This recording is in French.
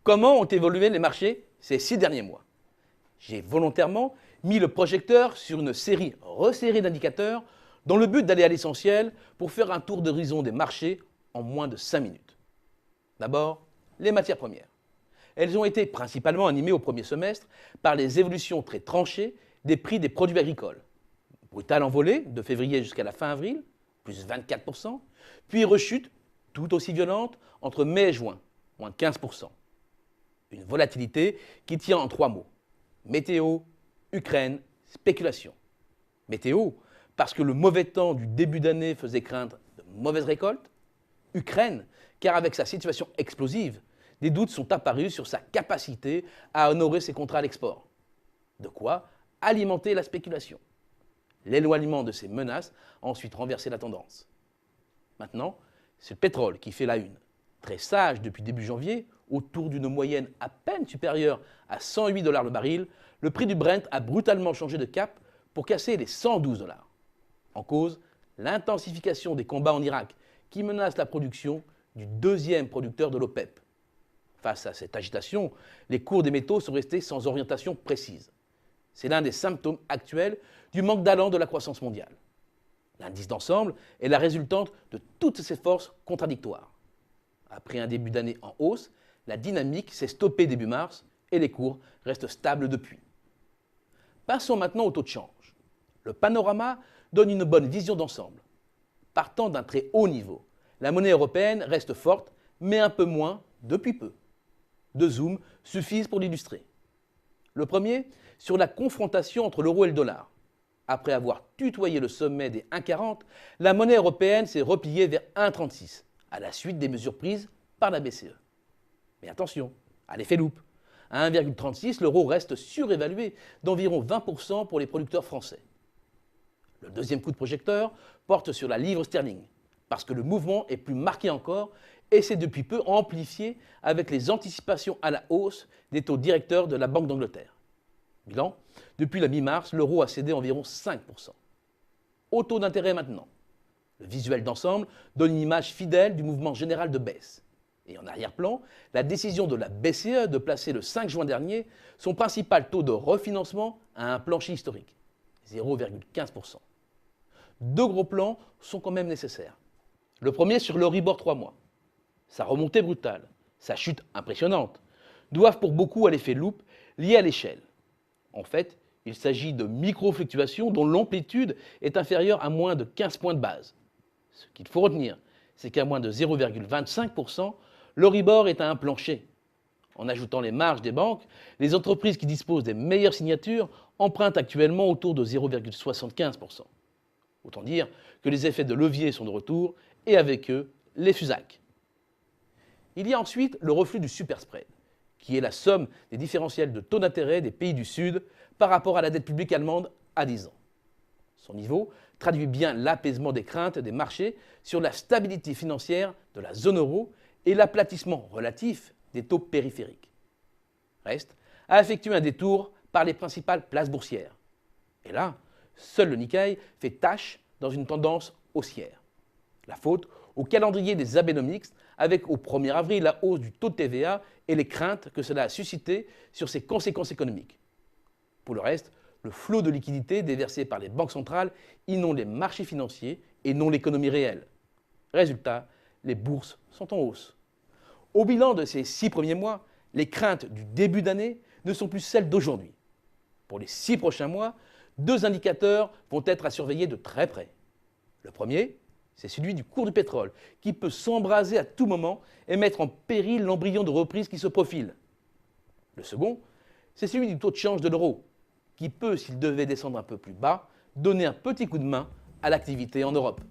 Comment ont évolué les marchés ces 6 derniers mois? J'ai volontairement mis le projecteur sur une série resserrée d'indicateurs dans le but d'aller à l'essentiel pour faire un tour d'horizon des marchés en moins de 5 minutes. D'abord, les matières premières. Elles ont été principalement animées au premier semestre par les évolutions très tranchées des prix des produits agricoles. Brutale envolée de février jusqu'à la fin avril, plus 24%, puis rechute tout aussi violente entre mai et juin, moins 15%. Une volatilité qui tient en 3 mots. Météo, Ukraine, spéculation. Météo, parce que le mauvais temps du début d'année faisait craindre de mauvaises récoltes. Ukraine, car avec sa situation explosive, des doutes sont apparus sur sa capacité à honorer ses contrats à l'export. De quoi alimenter la spéculation. L'éloignement de ces menaces a ensuite renversé la tendance. Maintenant, c'est le pétrole qui fait la une. Très sage depuis début janvier, autour d'une moyenne à peine supérieure à 108 $ le baril, le prix du Brent a brutalement changé de cap pour casser les 112 $. En cause, l'intensification des combats en Irak qui menacent la production du deuxième producteur de l'OPEP. Face à cette agitation, les cours des métaux sont restés sans orientation précise. C'est l'un des symptômes actuels du manque d'allant de la croissance mondiale. L'indice d'ensemble est la résultante de toutes ces forces contradictoires. Après un début d'année en hausse, la dynamique s'est stoppée début mars et les cours restent stables depuis. Passons maintenant au taux de change. Le panorama donne une bonne vision d'ensemble. Partant d'un très haut niveau, la monnaie européenne reste forte, mais un peu moins depuis peu. 2 zooms suffisent pour l'illustrer. Le premier, sur la confrontation entre l'euro et le dollar. Après avoir tutoyé le sommet des 1,40, la monnaie européenne s'est repliée vers 1,36, à la suite des mesures prises par la BCE. Mais attention, à l'effet loupe. À 1,36, l'euro reste surévalué d'environ 20% pour les producteurs français. Le deuxième coup de projecteur porte sur la livre sterling, parce que le mouvement est plus marqué encore et s'est depuis peu amplifié avec les anticipations à la hausse des taux directeurs de la Banque d'Angleterre. Bilan, depuis la mi-mars, l'euro a cédé environ 5%. Au taux d'intérêt maintenant. Le visuel d'ensemble donne une image fidèle du mouvement général de baisse. Et en arrière-plan, la décision de la BCE de placer le 5 juin dernier son principal taux de refinancement à un plancher historique, 0,15%. 2 gros plans sont quand même nécessaires. Le premier sur l'Euribor 3 mois. Sa remontée brutale, sa chute impressionnante, doivent pour beaucoup à l'effet loupe lié à l'échelle. En fait, il s'agit de micro-fluctuations dont l'amplitude est inférieure à moins de 15 points de base. Ce qu'il faut retenir, c'est qu'à moins de 0,25%, l'Euribor est à un plancher. En ajoutant les marges des banques, les entreprises qui disposent des meilleures signatures empruntent actuellement autour de 0,75%. Autant dire que les effets de levier sont de retour et avec eux, les FUSAC. Il y a ensuite le reflux du superspread, qui est la somme des différentiels de taux d'intérêt des pays du Sud par rapport à la dette publique allemande à 10 ans. Son niveau traduit bien l'apaisement des craintes des marchés sur la stabilité financière de la zone euro et l'aplatissement relatif des taux périphériques. Reste à effectuer un détour par les principales places boursières. Et là, seul le Nikkei fait tache dans une tendance haussière. La faute au calendrier des Abenomics avec au 1er avril la hausse du taux de TVA et les craintes que cela a suscité sur ses conséquences économiques. Pour le reste, le flot de liquidités déversé par les banques centrales inonde les marchés financiers et non l'économie réelle. Résultat, les bourses sont en hausse. Au bilan de ces 6 premiers mois, les craintes du début d'année ne sont plus celles d'aujourd'hui. Pour les 6 prochains mois, 2 indicateurs vont être à surveiller de très près. Le premier, c'est celui du cours du pétrole, qui peut s'embraser à tout moment et mettre en péril l'embryon de reprise qui se profile. Le second, c'est celui du taux de change de l'euro, qui peut, s'il devait descendre un peu plus bas, donner un petit coup de main à l'activité en Europe.